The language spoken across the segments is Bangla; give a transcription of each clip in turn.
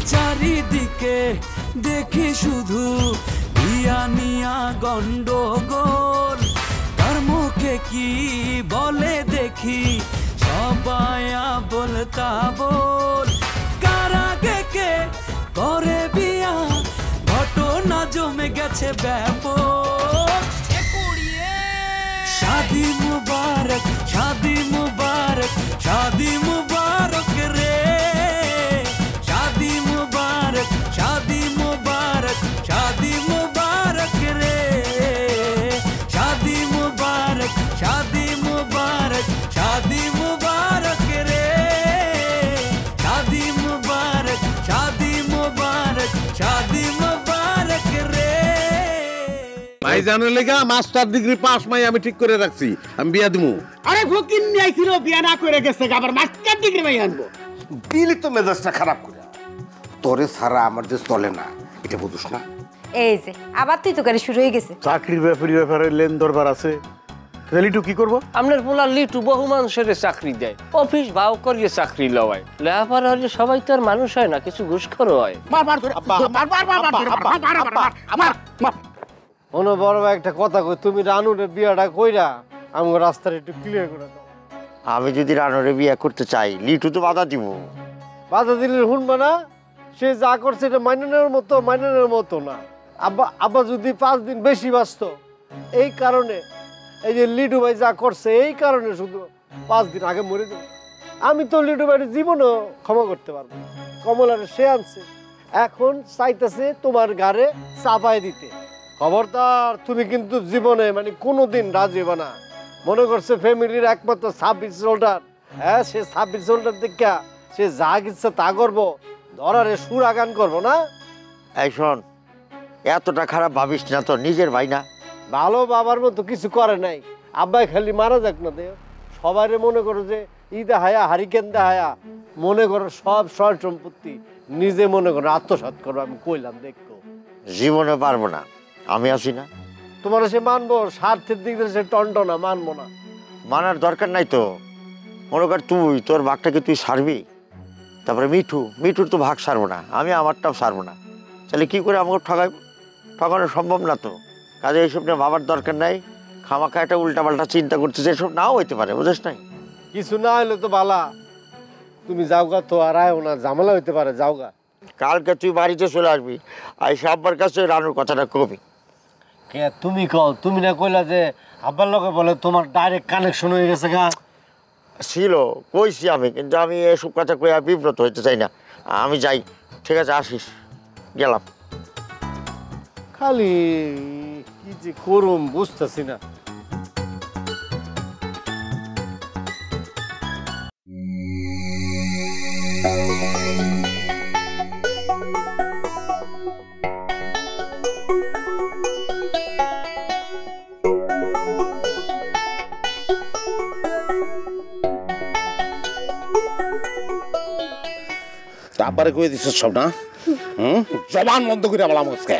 চারিদিকে দেখি শুধু নিয়া গন্ডগোল, তার মুখে কি বলে দেখি সবাই বলতা বল। কার আগে কে করে বিয়া, ঘটনা জমে গেছে ব্যাপক। শাদি মুবারক, শাদি মুবারক, শাদি মুবারক রে, শাদি মুবারক, শাদি মুবারক, শাদি মুবারক রে, শাদি মুবারক, শাদি মুবারক, শাদি মুবারক রে, শাদি মুবারক, শাদি মুবারক, শাদি মুবারক রে। ভাইজানের লেগা মাস্টার ডিগ্রি পাস মাই আমি ঠিক করে রাখছি, আমি বিয়া দিমু। আরে ফকির নিয়ে আইছিল, বিয়া না করে গেছে, আবার মাস্টার ডিগ্রি ভাই আনবো। দিলি তো মেজাজটা খারাপ করে। তোরে ছাড়া আমার দেশ চলে না, এটা বুঝছ না? এই যে আবার তুই তো গাড়ি শুরু হয়ে গেছে। চাকরির ব্যাপারে লেন দরবার আছে। লিটু কি করবো? আপনার পোলা লিটু বহু মানুষের চাকরি দেয়, অফিস ভাও করিয়ে চাকরি লওয়ায়। লেখাপড়া হলে সবাই তো আর মানুষ হয় না, কিছু ঘুষখোর হয়। কোনো বড় ভাই একটা কথা কই, তুমি রানুরে বিয়াটা কইরা আমার রাস্তাটা একটু ক্লিয়ার করে দাও। আমি যদি রানুরে বিয়া করতে চাই, লিটু তো বাধা দিব। বাধা দিলে শুনবো না, সে যা করছে এটা মাইনানের মতো না। আব্বা যদি 5 দিন বেশি বাঁচত, এই কারণে এই যে লিটু ভাই যা করছে, এই কারণে শুধু 5 দিন আগে মরে যাবে। আমি তো লিটু ভাইয়ের জীবনও ক্ষমা করতে পারবো। কমলারে সে আনছে, এখন চাইতেছে তোমার গাড়ে চাপায় দিতে। খবরদার, তুমি কিন্তু জীবনে মানে কোনোদিন রাজি হবে না। মনে করছে ফ্যামিলির একমাত্র সাব হোল্ডার, হ্যাঁ সে সাব হোল্ডার দেখা সে যা ইচ্ছা তা করবো, ধরারে সুর আগান করবো না। এই শোন, এতটা খারাপ ভাবিস না, তো নিজের ভাই না। ভালো বাবার মতো কিছু করে নাই। আব্বাই খালি মারা যাক না দে, সবাই মনে করো যে ঈদে হায়া হারিকেন দেহায়া, মনে করো সব সয় সম্পত্তি নিজে মনে করো আত্মসাৎ করো। আমি কইলাম দেখো, জীবনে পারবো না, আমি আছি না। তোমার সে মানবো, স্বার্থের দিক দিয়ে সে টনটনা, মানবো না। মানার দরকার নাই তো। মনে কর তুই তোর ভাগটাকে তুই সারবি, তারপরে মিঠুর তো ভাগ সারবো না, আমি আমারটাও সারবো না। তাহলে কি করে আমাকে ঠকানো সম্ভব না তো। কাজে এইসব নিয়ে ভাবার দরকার নাই। খামাখা একটা উল্টাপাল্টা চিন্তা করতেছে, এসব নাও হইতে পারে, বুঝিস নাই? কিছু না হলে তো বালা, তুমি যাওগা তো আর আয়ও না, ঝামেলা হইতে পারে, যাওগা। কালকে তুই বাড়িতে চলে আসবি, আইসা আব্বার কাছে রানুর কথাটা কবি। কে তুমি কও? তুমি না কইলা যে আব্বার লোকে বলে তোমার ডাইরেক্ট কানেকশন হয়ে গেছে গা? ছিল, কইছি আমি, কিন্তু আমি এসব কথা কই আর বিব্রত হইতে চাই না। আমি যাই, ঠিক আছে, আসিস, গেলাম। খালি কি যে করুম বুঝতেছি না। তারপরে কয়ে দিচ্ছ সব না? জবান বন্ধ করে বলা মুসকে।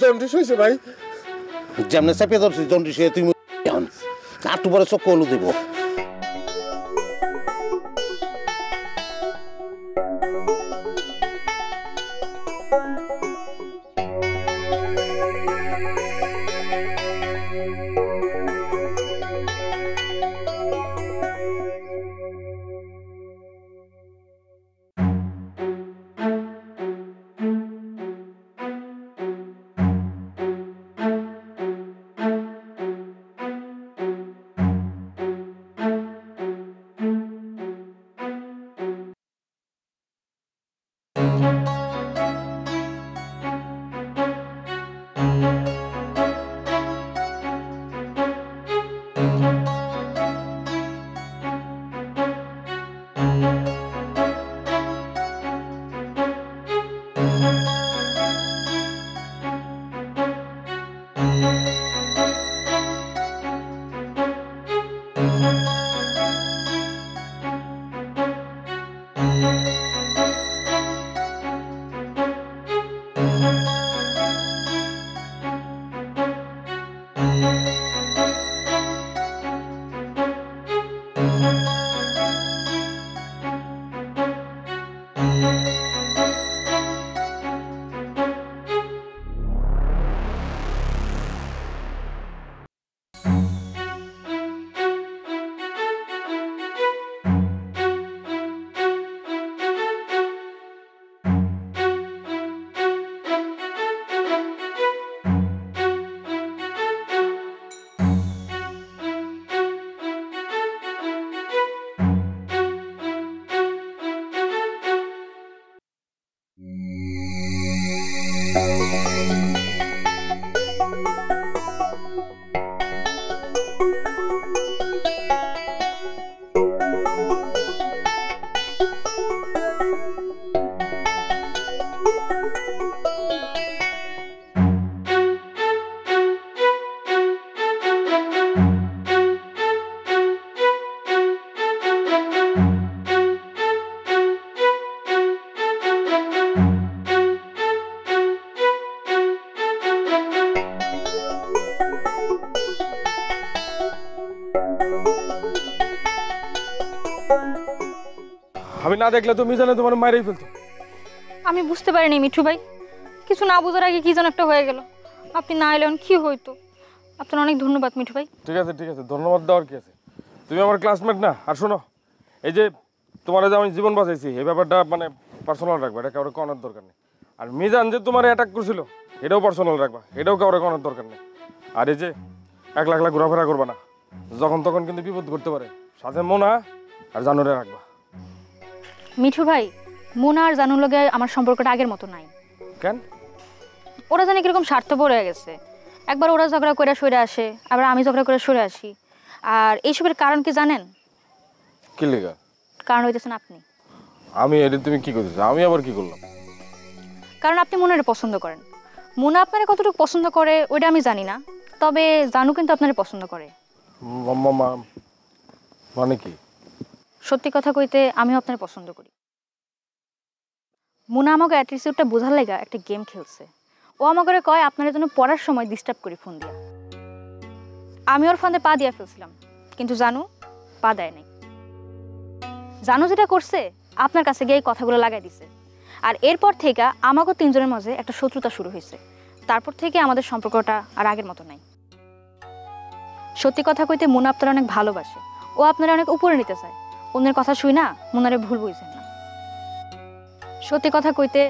জন্ডিস হয়েছে ভাই। যেমন চাপিয়ে ধরছি জন্ডিস হয়ে তুমি একটু পরে চোখ কলু দেবো। আমি না দেখলে তো মিজানে তোমার মাইরেই ফেলতো। আমি বুঝতে পারিনি মিঠু ভাই, কিছু না বোঝার আগে কি যেন একটা হয়ে গেল। আপনি না এলেন কি হইতো। আপনার অনেক ধন্যবাদ মিঠু ভাই। ঠিক আছে ঠিক আছে, ধন্যবাদ দেওয়ার কি আছে, তুমি আমার ক্লাসমেট না। আর শোনো, এই যে তোমার যে আমি জীবন বাঁচাইছি এই ব্যাপারটা মানে পার্সোনাল রাখবা, এটা কাউরে কনার দরকার নেই। আর মিজান যে তোমার অ্যাটাক করছিল এটাও পার্সোনাল রাখবা, এটাও কাউরে কনার দরকার নেই। আর এই যে একলা একলা ঘোরাফেরা করবা না, যখন তখন কিন্তু বিপদ করতে পারে। সাথে মোনা আর জানুরে রাখবা। মিঠু ভাই, মোনা আর জানুর লগে আমার সম্পর্কটা আগের মতো নাই। কেন? ওরা জানি কিরকম স্বার্থপর হয়ে গেছে। একবার ওরা ঝগড়া করে সরে আসে, আবার আমি ঝগড়া করে সরে আসি। আর এইসবের কারণ কি জানেন? কি লেগা? কারণ হইতেছেন আপনি। আমি এটা তুমি কি করতেছো? আমি আবার কি করলাম? কারণ আপনি মোনারে পছন্দ করেন। মোনা আপনারে কতটুকু পছন্দ করে ওইটা আমি জানি না, তবে জানু কিন্তু আপনারে পছন্দ করে। মানে কি? সত্যি কথা কইতে আমিও আপনার পছন্দ করি। মোনা আমাকে অ্যাটিটিউডটা বোঝার লাগা একটা গেম খেলছে। ও আমাকে কয় আপনার জন্য পড়ার সময় ডিস্টার্ব করি ফোন দিয়া। আমি ওর ফোনে পা দিয়া ফেলছিলাম, কিন্তু জানু পা দেয় নাই। জানু যেটা করছে আপনার কাছে গিয়ে এই কথাগুলো লাগাই দিছে। আর এরপর থেকে আমাকে তিনজনের মাঝে একটা শত্রুতা শুরু হয়েছে। তারপর থেকে আমাদের সম্পর্কটা আর আগের মতো নাই। সত্যি কথা কইতে মোনা আপনারা অনেক ভালোবাসে, ও আপনারা অনেক উপরে নিতে চায়। অন্যের কথা শুই না মোনারে ভুল বুঝছেন না। সত্যি কথা কইতে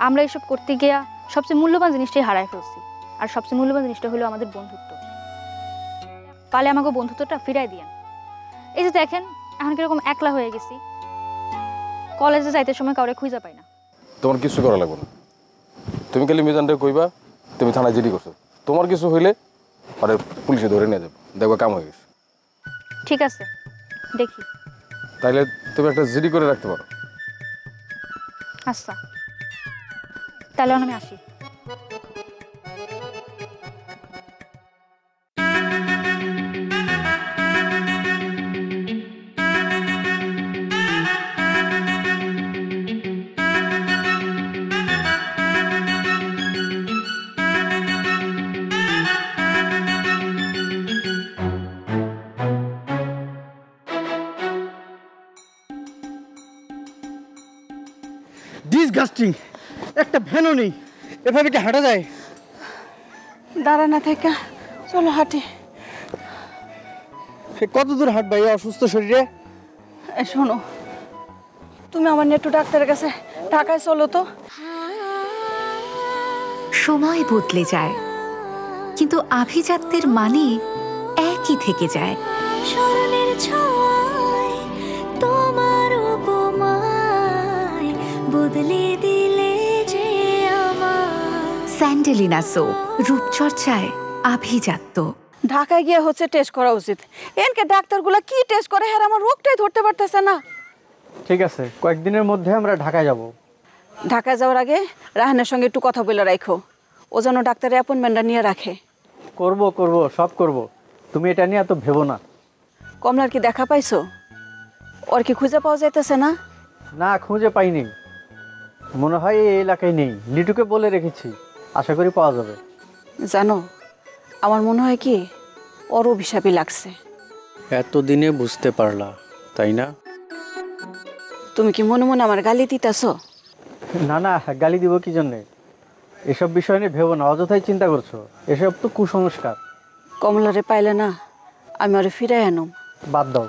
আমরা এসব করতে গিয়া সবচেয়ে মূল্যবান জিনিসটাই হারাই ফেলছি। আর সবচেয়ে মূল্যবান জিনিসটা হলো আমাদের বন্ধুত্ব। পালে আমাকে বন্ধুত্বটা ফিরাই দিয়েন। এই যে দেখেন এখন কিরকম একলা হয়ে গেছি, কলেজে যাইতে সময় কাউরে খুঁজে পাই না। তোমার কিছু করা লাগবে না, তুমি খালি মিজানটা কইবা তুমি থানায় জিডি করছো। তোমার কিছু হইলে আরে পুলিশে ধরে নিয়ে যাবে, দেখবা কাম হয়ে গেছে। ঠিক আছে, দেখি। তাইলে তুমি একটা জিডি করে রাখতে পারো। আচ্ছা, তাহলে আমি আসি। ডিসগাস্টিং, একটা ভ্যানও নেই, এভাবে কি হাঁটা যায়? দাঁড়া না থেকে চলো হাঁটি। কত দূর হাঁটবা এই অসুস্থ শরীরে? শোনো, তুমি আমার নেটু ডাক্তারের কাছে ঢাকায় চলো তো। সময় বদলে যায়, কিন্তু আভিজাত্যের মানে একই থেকে যায়। স্মরণের ছোঁয়ায় তোমার উপমায় বদলে দিলে যে আমার। স্যান্ডেলিনা সো, রূপচর্চায় আভিজাত্য। ঢাকায় গিয়ে হচ্ছে টেস্ট করা উচিত। এনকে ডাক্তারগুলো কি টেস্ট করে, হ্যাঁ আমার রোগটাই ধরতে পারতেছে না। ঠিক আছে, কয়েকদিনের মধ্যে আমরা ঢাকায় যাব। ঢাকায় যাওয়ার আগে রাহানের সঙ্গে একটু কথা বলে রাখো, ও যেন ডাক্তারের অ্যাপয়েন্টমেন্টটা নিয়ে রাখে। করব সব করব, তুমি এটা নিয়ে এত ভেবো না। কমলার কি দেখা পাইছো? ওর কি খুঁজে পাওয়া যাইতেছে না? না, খুঁজে পাইনি, মনে হয় এই এলাকায় নেই। লিটুকে বলে রেখেছি, আশা করি পাওয়া যাবে। জানো, আমার মনে হয় কি ওর অভিশাপই লাগছে। এতদিনে বুঝতে পারলা, তাই না? তুমি কি মনে মনে আমার গালি দিতেছো? না না, গালি দিব কি জন্যে? এসব বিষয় নিয়ে ভেবো না, অযথাই চিন্তা করছো। এসব তো কুসংস্কার। কমলারে পাইলে না আমি ওরে ফিরাই আনুম। বাদ দাও,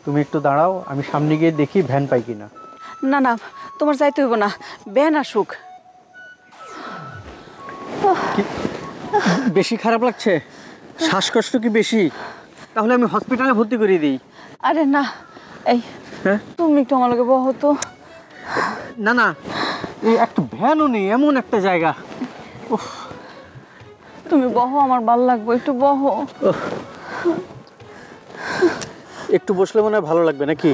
তুমি একটু দাঁড়াও, আমি সামনে গিয়ে দেখি ভ্যান পাই কিনা। না না, তোমার যাইতে হইব না, ভ্যান আসুক। বেশি খারাপ লাগছে? শ্বাসকষ্ট কি বেশি? তাহলে আমি হসপিটালে ভর্তি করে দিই। আরে না, এই তুমি একটু আমার লগে বহো তো। না না, এই একটা ভ্যানও নেই এমন একটা জায়গা। তুমি বহো, আমার ভাল লাগবে, একটু বহো। একটু বসলে মনে হয় ভালো লাগবে নাকি?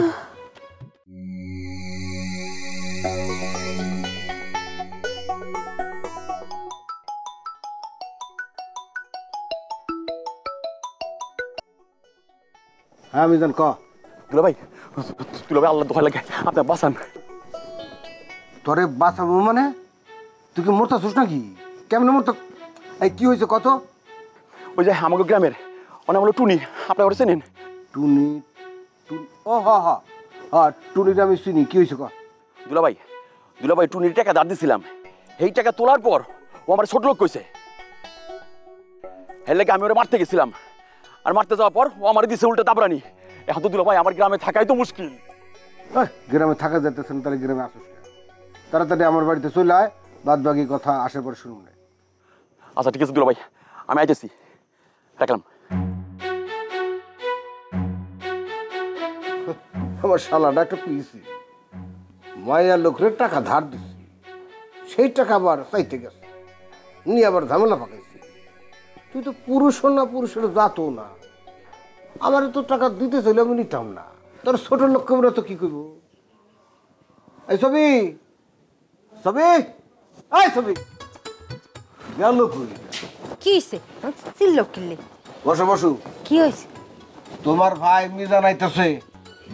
হ্যাঁ মিজান ক। দুলাভাই, দুলাভাই আল্লাহ দোহাই লাগে, আপনি বাঁচান। তোরে বাঁচাবো মানে? তুই কি মরতাছিস নাকি? কেমনে মরতা? এই কি হয়েছে কত? ওই যে আমাকে গ্রামের অনেক হলো টুনি, আপনার ওটা চেনেন? টুনি? ও হ হ হ্যাঁ, টুনির আমি চিনি। কি হয়েছে ক? দুলাভাই, দুলাভাই টুনির টাকা ধার দিছিলাম, এই টাকা তোলার পর ও আমার ছোট লোক কইছে। এর লাগে আমি ওরা মারতে গেছিলাম, আর মারতে যাওয়ার পর ও আমার দিছে উল্টা দাবরানি। এখন তো দুলাভাই আমার গ্রামে থাকাই তো মুশকিল। গ্রামে থাকা যেতেছেন, তাহলে গ্রামে আসুস না। তাড়াতাড়ি আমার বাড়িতে চলে আয়, বাদ বাকি কথা আসার পর শুনুন। আচ্ছা ঠিক আছে দুলাভাই, আমি আইতেছি, রাখলাম। আমার শালাটা একটা পিসি মায়ার লোকের টাকা ধার দিছি, সেই টাকা আবার চাইতে গেছে, নিয়ে আবার ঝামেলা পাকাইছি। তুই তো পুরুষও না, পুরুষের জাতও না, আমার তো টাকা দিতে চাইলে আমি নিতাম না। তোর ছোট লোককে আমরা তো কি করব? এই ছবি ছবি এই ছবি গেল কই? কি হইছে? চিল্লো কিল্লে। বসো বসু। কি হইছে? তোমার ভাই মিজান আইতেছে,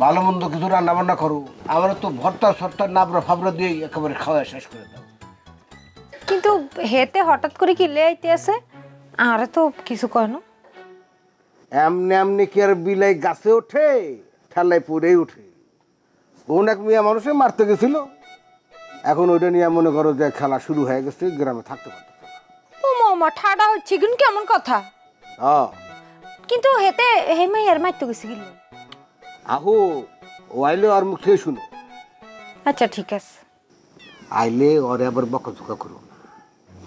ভালো মন্দ কিছু রান্না বান্না করো, আমার তো ভর্তা সর্তা নাবড়া ফাবড়া দিয়ে একেবারে খাওয়া শেষ করে দাও। কিন্তু হেতে হঠাৎ করে কিল্লে আইতে আছে, আর তো কিছু কয় না। এমনি এমনি কি আর বিলাই গাছে ওঠে, ঠেলায় পড়েই ওঠে। কোন এক মিয়া মানুষে মারতে গেছিল, এখন ওইটা নিয়ে মনে করো যে খেলা শুরু হয়ে গেছে, গ্রামে থাকতে পারতো। ও মামা ঠাডা হচ্ছে কিন্তু কেমন কথা? কিন্তু হেতে হে মাইয়ার মারতে গেছে কিল্লে। আহো ও আইলে আর মুখে শুনো। আচ্ছা ঠিক আছে। আইলে ওরে আবার বকাঝকা করো না,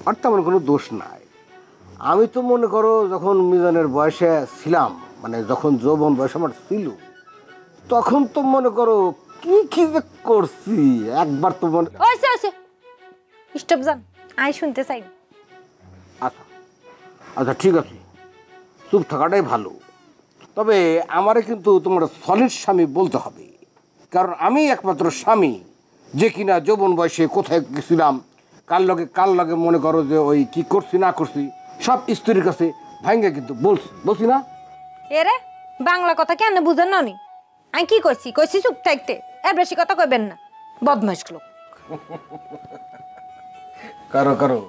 আর তেমন কোনো দোষ নাই। আমি তো মনে করো যখন মিজানের বয়সে ছিলাম, মানে যখন যৌবন বয়স আমার ছিল, তখন তো মনে করো কি কি যে করছি একবার তো মনে। ওইসে ওইসে স্টপ জান, আই শুনতে চাই। আচ্ছা আচ্ছা ঠিক আছে, চুপ থাকাটাই ভালো। তবে আমারে কিন্তু তোমার সলিড স্বামী বলতে হবে, কারণ আমি একমাত্র স্বামী যে কিনা যৌবন বয়সে কোথায় গেছিলাম, কার লগে মনে করো যে ওই কি করছি না করছি সব স্ত্রীর কাছে ভাঙ্গে কিন্তু বলছি না। এরে বাংলা কথা কেন বুঝেন না নি? আমি কি কইছি? কইছি চুপ থাকতে, এর বেশি কথা কইবেন না, বদমাইশ লোক। করো করো,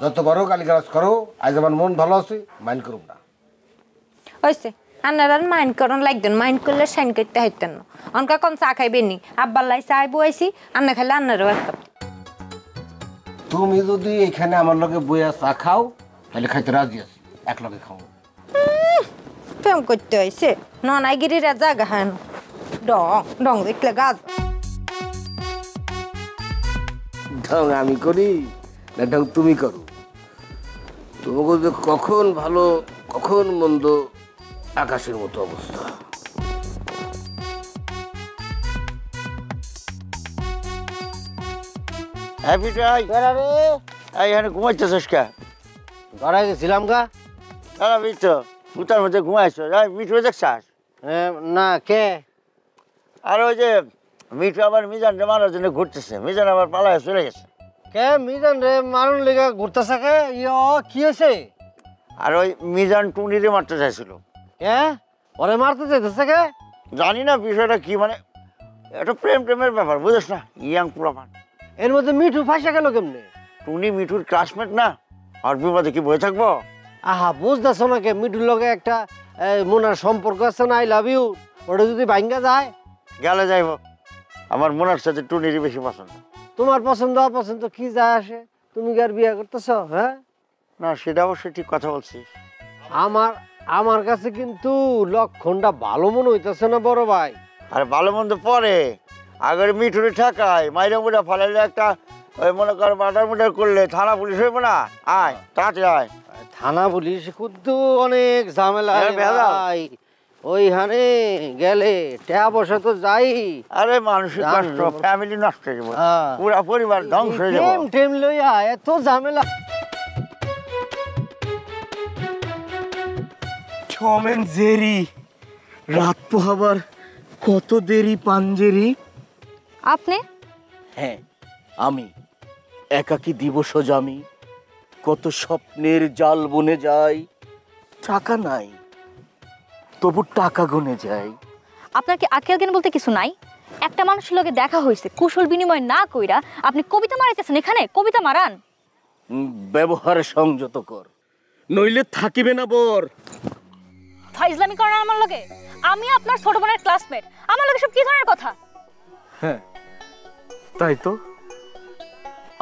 যত করো গালিগালাজ করো, আজ আমার মন ভালো আছে, মাইন্ড করুন না। হয়েছে আন্নার মাইন্ড করুন লাগতেন, মাইন্ড করলে সাইন করতে হইতেন না। অনকা কম চা খাইবেন নি, আব্বার লাই চা বইছি, আন্না খাইলে আন্নারও এক কাপ। তুমি যদি এখানে আমার লগে বইয়া চা খাও, তাহলে খাইতে রাজি আছি, এক লগে খাও। প্রেম করতে হয়েছে ননাইগিরিরা জায়গা হ্যাঁ ডং ডং দেখলে গাছ। ঢং আমি করি না ঢং তুমি করো? তোমাকে যে কখন ভালো কখন মন্দ আকাশের মতো অবস্থা। এখানে ঘুমাইতেছিস কে? ঘরে গেছিলাম গা। ভূতার মধ্যে ঘুমাইছো, মিঠু দেখছাস? না কে? আর ওই যে মিঠু আবার মিজানরে মারার জন্য ঘুরতেছে, মিজান আবার পালায় চলে গেছে। কে মিজান রে মারুন লেগে ঘুরতেছে কে? কি হয়েছে? আর ওই মিজান টুনিরে মারতে চাইছিল। কে ওরে মারতে চাইতেছে কে? জানি না বিষয়টা কি, মানে এটা প্রেমের ব্যাপার, বুঝিস না? ইয়াং পুরাপান। এর মধ্যে মিঠু ফাঁসা গেল কেমনে? টুনি মিঠুর ক্লাসমেট না, আর বিপদে কি বয়ে থাকবো? আহা বুঝতেছো না কে? মিঠুর লগে একটা মোনার সম্পর্ক আছে না, আই লাভ ইউ, ওটা যদি ভাঙ্গা যায় গেলে যাইব। আমার মোনার সাথে টুনিরই বেশি পছন্দ। তোমার পছন্দ অপছন্দ কি যায় আসে? তুমি কি আর বিয়ে করতেছো? হ্যাঁ না, সেটা অবশ্যই ঠিক কথা বলছিস। আমার কাছে কিন্তু লক্ষণটা ভালো মনে হইতেছে না বড় ভাই। আরে ভালো মন্দ পরে, আগের মিঠুরে ঠেকায় মাইরা মুড়া ফলাইলে একটা ওই মনে কর মার্ডার করলে থানা পুলিশ হইব না? আয় তাড়াতাড়ি আয়। থানা পুলিশ কিন্তু অনেক ঝামেলা ভাই, ওইখানে গেলে টাকা পয়সা তো যাই। আরে মানসিক কষ্ট, ফ্যামিলি নষ্ট হয়ে যাবে, পুরা পরিবার ধ্বংস হয়ে যাবে। টেম লইয়া এত ঝামেলা। টম এন্ড জেরি, রাত পোহাবার কত দেরি পাঞ্জেরি। আপনি? হ্যাঁ আমি, একাকী দিবস জামি, কত স্বপ্নের জাল বনে যাই, টাকা নাই তবু টাকা গুনে যাই। আপনার কি আকেল জ্ঞান বলতে কিছু নাই? একটা মানুষের লগে দেখা হয়েছে, কুশল বিনিময় না কইরা আপনি কবিতা মারাইতেছেন এখানে? কবিতা মারান। ব্যবহার সংযত কর, নইলে থাকিবে না বর। ফাইজলামি করেন আমার লগে? আমি আপনার ছোট বোনের ক্লাসমেট, আমার লগে সব কি ধরনের কথা? হ্যাঁ তাই তো,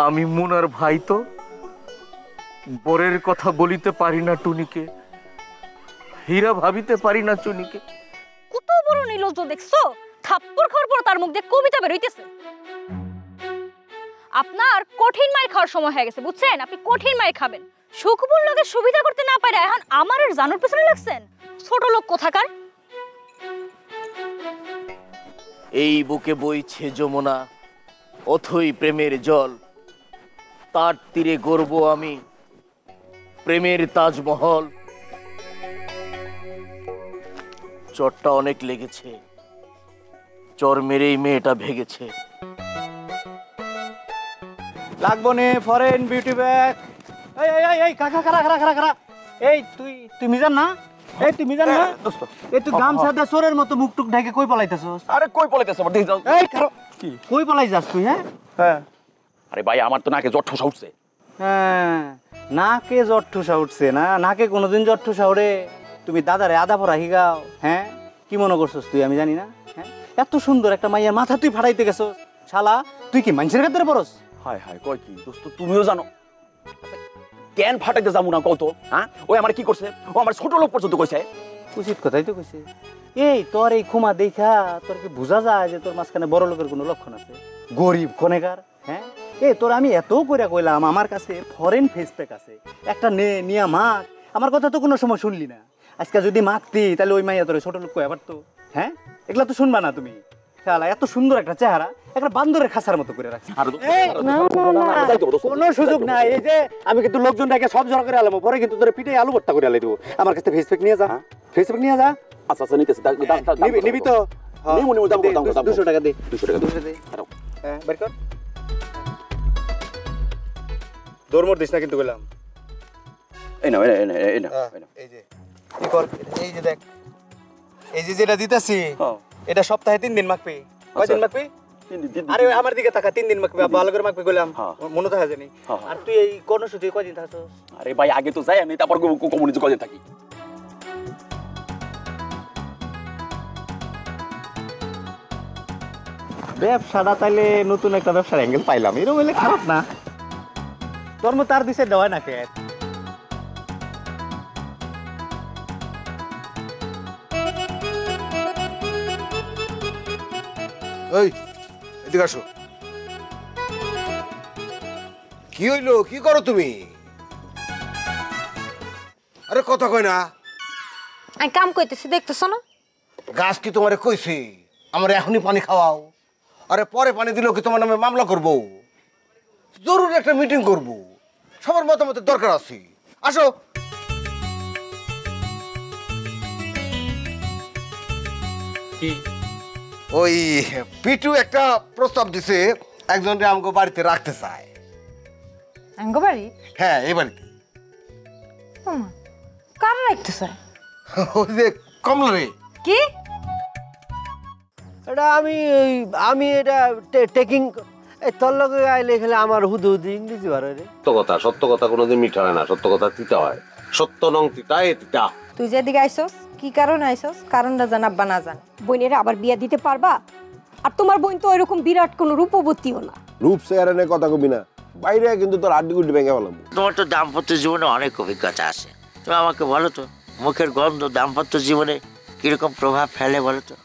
আমি মুনার ভাই তো, বরের কথা বলিতে পারি না টুনিকে, হীরা ভাবিতে পারি না চুনিকে। কত বড় নির্লজ্জ দেখছো, থাপ্পড় খাওয়ার পর তার মুখ দিয়ে কবিতা বের হইতেছে। আপনার কঠিন মার খাওয়ার সময় হয়ে গেছে, বুঝছেন? আপনি কঠিন মার খাবেন। সুখবুর লগে সুবিধা করতে না পারে এখন আমার জানুর পেছনে লাগছেন, ছোট লোক কোথাকার। এই বুকে বইছে যমুনা, অথই প্রেমের জল, তার তীরে গড়ব আমি প্রেমের তাজমহল। চরটা অনেক লেগেছে, চর মেরেই মেয়েটা ভেগেছে। লাগবো নে ফরেন বিউটি ব্যাগ। এই এই এই এই কাকা কারা কারা কারা কারা, এই তুই মিজান না? এই তুই মিজান না? এই তুই গামছা দা চোরের মতো মুখ টুক ঢেকে কই পলাইতেছস? আরে কই পলাইতেছ? দেখি যাও। এই কারো কি কই পলাই যাস তুই? হ্যাঁ হ্যাঁ। আরে ভাই আমার তো নাকে জ্বর ঠোসা উঠছে। হ্যাঁ নাকে জ্বর ঠোসা উঠছে না? নাকে কোনোদিন জ্বর ঠোসা ওরে? তুমি দাদারে আদা পড়া হিগাও। হ্যাঁ কি মনে করছস তুই আমি জানি না? হ্যাঁ এত সুন্দর একটা মাইয়ার মাথা তুই ফাড়াইতে গেছস শালা। তুই কি মানুষের কাছে পড়স? হায় হায় কয় কি দোস্ত, তুমিও জানো কেন ফাটাইতে যাবো না কত? হ্যাঁ ওই আমার কি করছে? ও আমার ছোট লোক পর্যন্ত কইছে। উচিত কথাই তো কইছে। এই তোর এই খুমা দেখা তোর কি বোঝা যায় যে তোর মাঝখানে বড় লোকের কোনো লক্ষণ আছে? গরিব কোনেগার। হ্যাঁ এই তোর আমি এত কইরা কইলাম আমার কাছে ফরেন ফেস প্যাক আছে, একটা নে নিয়া মাখ। আমার কথা তো কোনো সময় শুনলি না। আজকে যদি মাখতি তাহলে ওই মাইয়া তোর ছোট লোক কই আবার তো। হ্যাঁ এগুলা তো শুনবা না তুমি। শালা এত সুন্দর একটা চেহারা একটা বান্দরের খাসার মতো করে রাখছি। কোনো সুযোগ নাই। এই যে আমি কিন্তু লোকজন ডেকে সব জড়া করে আলাম, পরে কিন্তু তোর পিঠে আলু ভর্তা করে আলাই দেবো। আমার কাছে ফেস প্যাক নিয়ে যা, ফেস প্যাক নিয়ে যা। আচ্ছা আচ্ছা নিতেছি, নিবি তো? 200 টাকা দে, 200 টাকা দে। হ্যাঁ বের কর, দৌড় দিস না কিন্তু বললাম। এই না এই না এই না এই যে কি কর, এই যে দেখ, এই যে যেটা দিতাছি এটা সপ্তাহে 3 দিন মাখবি। কয়দিন মাখবি? 3 দিন। আরে আমার দিকে তাকা, 3 দিন মাখবি, ভালো করে মাখবি কইলাম, মনে থাকে জানি। আর তুই এই কর্ণসূচি কয়দিন থাকছস? আরে ভাই আগে তো যাই আমি, তারপর কমিউনিটি কয়দিন থাকি। ব্যবসাটা তাইলে নতুন একটা ব্যবসার অ্যাঙ্গেল পাইলাম, এরকম হইলে খারাপ না। তোর মতো আর দিছে দেওয়া না কে? এই এদিকে আসো। কি হইলো? কি করো তুমি? আরে কথা কই না। আমি কাম কইতেছি দেখতেছ না? গাছ কি তোমারে কইছি আমার এখনই পানি খাওয়াও? আরে পরে পানি দিলেও কি তোমার নামে মামলা করব? জরুরি একটা মিটিং করব, সবার মতামতের দরকার আছে। আসো। কি? ওই পিটু একটা প্রস্তাব দিছে, একজনকে আমাকে বাড়িতে রাখতে চায়। আঙ্গ বাড়ি? হ্যাঁ এই বাড়িতে। কার রাখতে চায়? ওই যে কমলা রে। কি? এটা আমি এটা টেকিং তোর লগে আইলে খেলে আমার হুদু হুদু ইংরেজি বার রে। সত্য কথা কোনোদিন মিঠা হয় না, সত্য কথা তিতা হয়। সত্য নং তিতা এ তিতা। তুই যেদিকে আইছস কি কারণে আইছস? কারণটা জান আব্বা না জান। বোনেরা আবার বিয়া দিতে পারবা? আর তোমার বোন তো ওইরকম বিরাট কোনো রূপবতীও না। রূপ চেহারা নিয়ে কথা কবি না, বাইরে কিন্তু তোর আড্ডি গুড্ডি ভেঙে ফেলাম। তোমার তো দাম্পত্য জীবনে অনেক অভিজ্ঞতা আছে, তুমি আমাকে বলো তো মুখের গন্ধ দাম্পত্য জীবনে কিরকম প্রভাব ফেলে বলো তো?